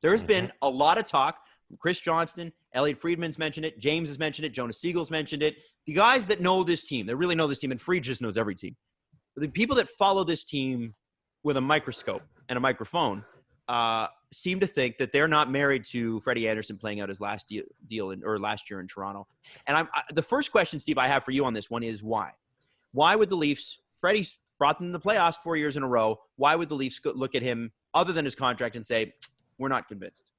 There's been a lot of talk. Chris Johnston, Elliot Friedman's mentioned it. James has mentioned it. Jonas Siegel's mentioned it. The guys that know this team, that really know this team, and Fried just knows every team. The people that follow this team with a microscope and a microphone seem to think that they're not married to Freddie Andersen playing out his last last year in Toronto. And the first question, Steve, I have for you on this one is why? Why would the Leafs, Freddie's brought them to the playoffs 4 years in a row, why would the Leafs look at him other than his contract and say, we're not convinced?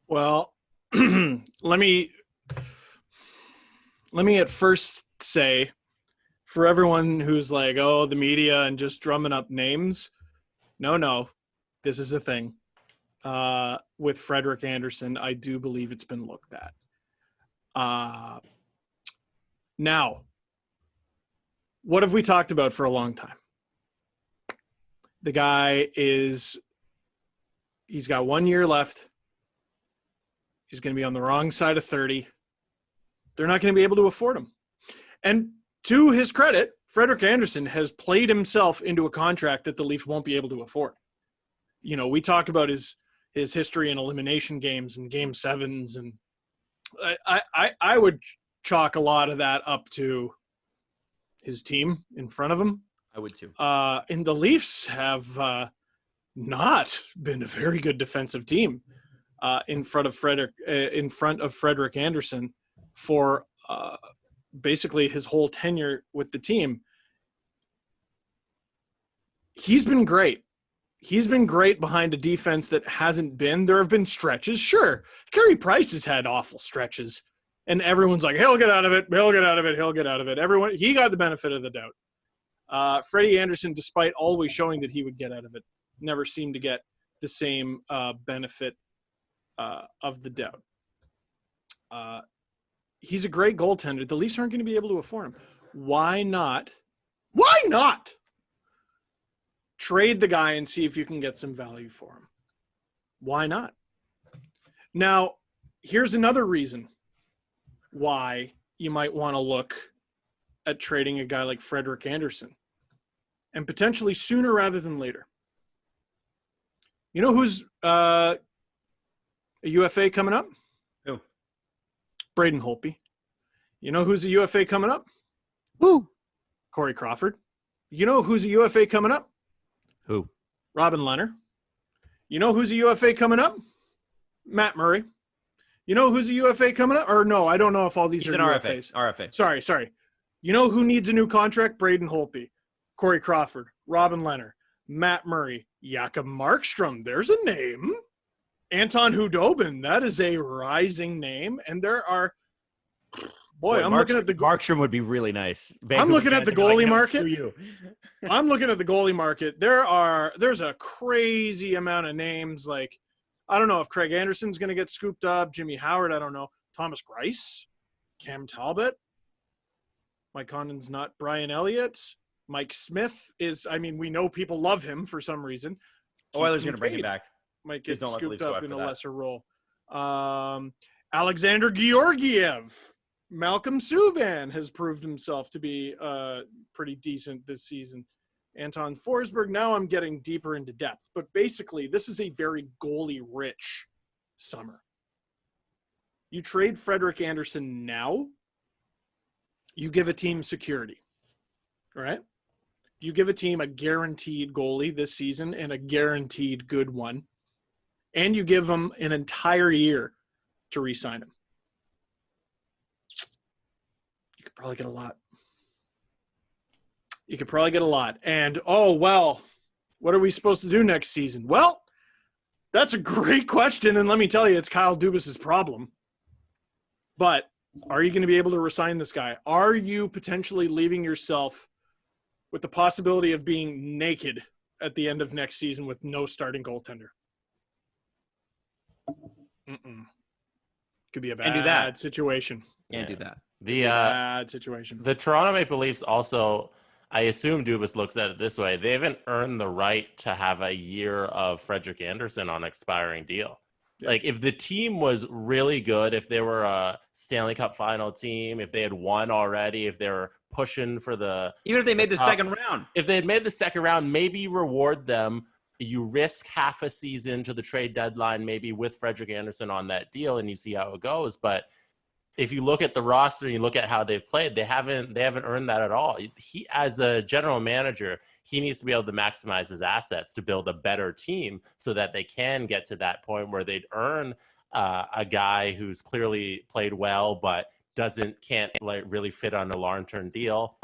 Well, let me at first say, for everyone who's like, oh, the media and just drumming up names, no, this is a thing. With Frederik Andersen, I do believe it's been looked at. Now, what have we talked about for a long time? The guy he's got 1 year left. He's going to be on the wrong side of 30. They're not going to be able to afford him. And to his credit, Frederik Andersen has played himself into a contract that the Leafs won't be able to afford. You know, we talked about his history in elimination games and game sevens, and I would chalk a lot of that up to his team in front of him. I would too. And the Leafs have not been a very good defensive team in front of Frederik Andersen for basically his whole tenure with the team. He's been great. He's been great behind a defense that hasn't been. There have been stretches, sure. Carey Price has had awful stretches, and everyone's like, he'll get out of it, he'll get out of it, he'll get out of it. He got the benefit of the doubt. Freddie Andersen, despite always showing that he would get out of it, never seemed to get the same benefit of the doubt. He's a great goaltender. The Leafs aren't going to be able to afford him. Why not trade the guy and see if you can get some value for him? Why not? Now, here's another reason why you might want to look at trading a guy like Frederik Andersen, and potentially sooner rather than later. You know who's a UFA coming up? Who? Braden Holtby. You know who's a UFA coming up? Who? Corey Crawford. You know who's a UFA coming up? Who? Robin Lehner. You know who's a UFA coming up? Matt Murray. You know who's a UFA coming up? Or no, I don't know if all these He's are an UFAs. RFA. Sorry. You know who needs a new contract? Braden Holtby, Corey Crawford, Robin Lehner, Matt Murray, Jakob Markstrom. There's a name. Anton Hudobin. That is a rising name. And there are – I'm looking at the – Markstrom would be really nice. I'm looking at the goalie market. I'm looking at the goalie market. There's a crazy amount of names. Like, I don't know if Craig Anderson's going to get scooped up. Jimmy Howard, I don't know. Thomas Greiss, Cam Talbot. Mike Condon's not. Brian Elliott. Mike Smith is, we know people love him for some reason. Oilers going to bring him back. Might get scooped up in a lesser role. Alexander Georgiev. Malcolm Subban has proved himself to be pretty decent this season. Anton Forsberg. Now I'm getting deeper into depth. But basically, this is a very goalie-rich summer. You trade Frederik Andersen now, you give a team security, right? You give a team a guaranteed goalie this season and a guaranteed good one, and you give them an entire year to re-sign him. You could probably get a lot. And, what are we supposed to do next season? Well, that's a great question, and let me tell you, it's Kyle Dubas's problem. But are you going to be able to re-sign this guy? Are you potentially leaving yourself with the possibility of being naked at the end of next season with no starting goaltender? Could be a bad situation. Can't do that. Bad situation. The Toronto Maple Leafs also, I assume Dubas looks at it this way. They haven't earned the right to have a year of Frederik Andersen on expiring deal. Yeah. Like, if the team was really good, if they were a Stanley Cup final team, if they had won already, if they were pushing for even if they made the second round. If they had made the second round, maybe reward them you risk half a season to the trade deadline, maybe with Frederik Andersen on that deal, and you see how it goes. But if you look at the roster and you look at how they've played, they haven't earned that at all. He, as a general manager, he needs to be able to maximize his assets to build a better team so that they can get to that point where they'd earn a guy who's clearly played well but can't like really fit on a long-term deal.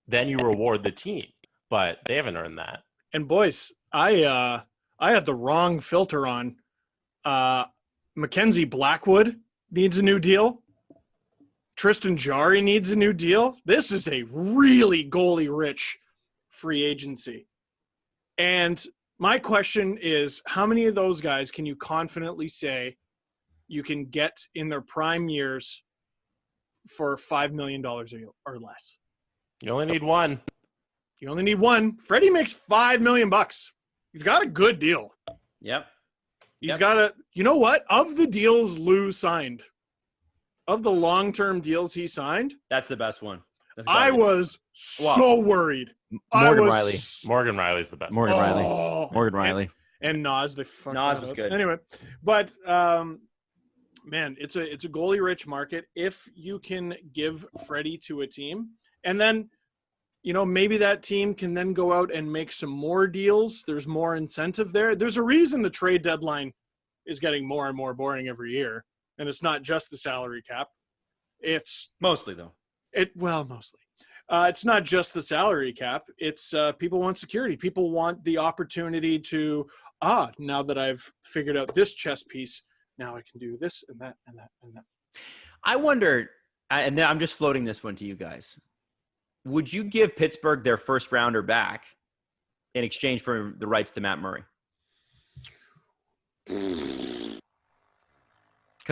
Then you reward the team, but they haven't earned that. And boys, I had the wrong filter on. Mackenzie Blackwood needs a new deal. Tristan Jarry needs a new deal. This is a really goalie-rich free agency. And my question is, how many of those guys can you confidently say you can get in their prime years for $5 million or less? You only need one. You only need one. Freddie makes $5 million. He's got a good deal. Yep. He's got a – you know what? Of the deals Lou signed, of the long-term deals he signed, That's the best one. I was so worried. Morgan Riley. Morgan Riley's the best. Morgan Riley. Oh. Morgan Riley. And Nas, they fucked Nas that was up. good. Anyway, but man, it's a goalie-rich market. If you can give Freddie to a team, and then maybe that team can then go out and make some more deals. There's more incentive there. There's a reason the trade deadline is getting more and more boring every year, and it's not just the salary cap. It's Mostly, though. mostly. It's not just the salary cap. It's people want security. People want the opportunity to, now that I've figured out this chess piece, now I can do this and that and that and that. I wonder, and I'm just floating this one to you guys. Would you give Pittsburgh their first rounder back in exchange for the rights to Matt Murray? Because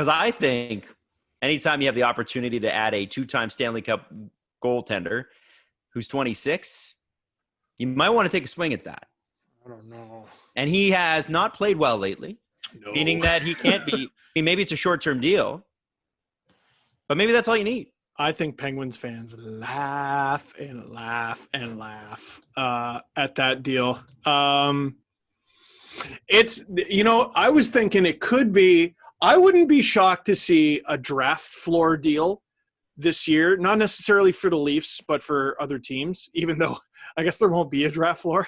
I think anytime you have the opportunity to add a two-time Stanley Cup goaltender who's 26, you might want to take a swing at that. I don't know. And he has not played well lately, meaning that he can't be – maybe it's a short-term deal, but maybe that's all you need. I think Penguins fans laugh and laugh and laugh at that deal. It's, I was thinking it could be – I wouldn't be shocked to see a draft floor deal this year, not necessarily for the Leafs, but for other teams, even though I guess there won't be a draft floor.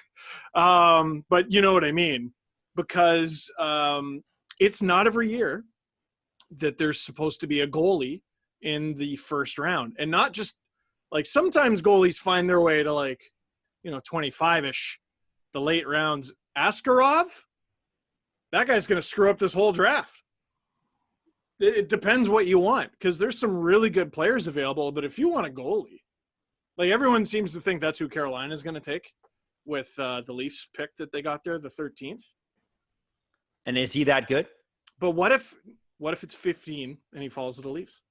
But you know what I mean? Because it's not every year that there's supposed to be a goalie in the first round. And not just like sometimes goalies find their way to 25-ish, the late rounds. Askarov, that guy's going to screw up this whole draft. It depends what you want, because there's some really good players available. But if you want a goalie, everyone seems to think that's who Carolina is going to take with the Leafs pick that they got there, the 13th. And is he that good? But what if it's 15 and he falls to the Leafs?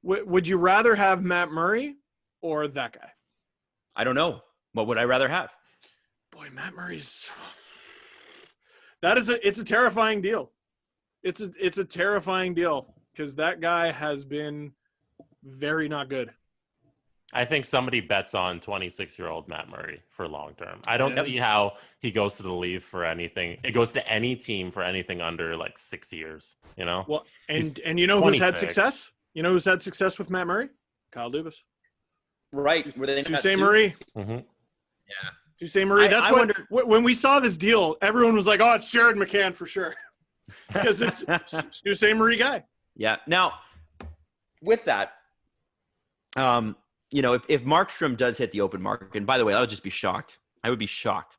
Would you rather have Matt Murray or that guy? I don't know. What would I rather have? Boy, Matt Murray's – it's a terrifying deal. It's a terrifying deal because that guy has been very not good. I think somebody bets on 26-year-old Matt Murray for long term. I don't see how he goes to the Leaf for anything. It goes to any team for anything under 6 years, Well, and you know 26. Who's had success? You know who's had success with Matt Murray? Kyle Dubas. Right. Were they Sault Ste. Marie? Mm-hmm. Yeah. Sault Ste. Marie. That's I wonder when we saw this deal, everyone was like, "Oh, it's Jared McCann for sure," because it's Sault Ste. Marie guy. Yeah. Now, with that, if Markstrom does hit the open market, and by the way, I would just be shocked. I would be shocked.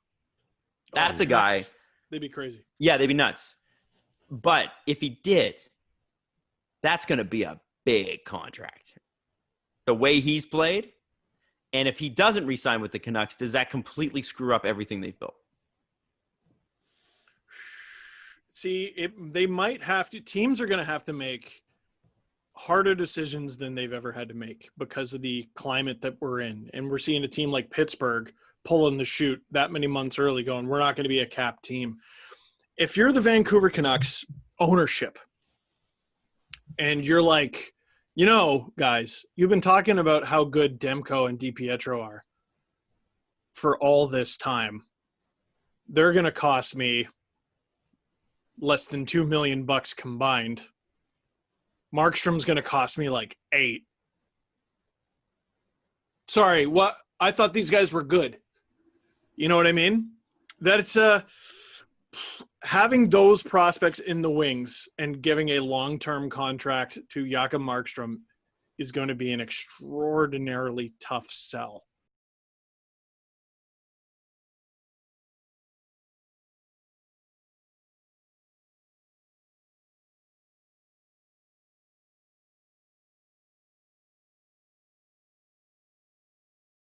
That's a guy. Nuts. They'd be crazy. Yeah, they'd be nuts. But if he did, that's going to be a big contract. The way he's played. And if he doesn't re-sign with the Canucks, does that completely screw up everything they've built? See, they might have to – teams are going to have to make harder decisions than they've ever had to make because of the climate that we're in. And we're seeing a team like Pittsburgh pulling the chute that many months early going, we're not going to be a cap team. If you're the Vancouver Canucks ownership and you're like, guys, you've been talking about how good Demko and DiPietro are. for all this time, they're going to cost me less than $2 million combined. Markstrom's going to cost me like $8 million. Sorry, what? I thought these guys were good. You know what I mean? That it's having those prospects in the wings and giving a long-term contract to Jakob Markstrom is going to be an extraordinarily tough sell.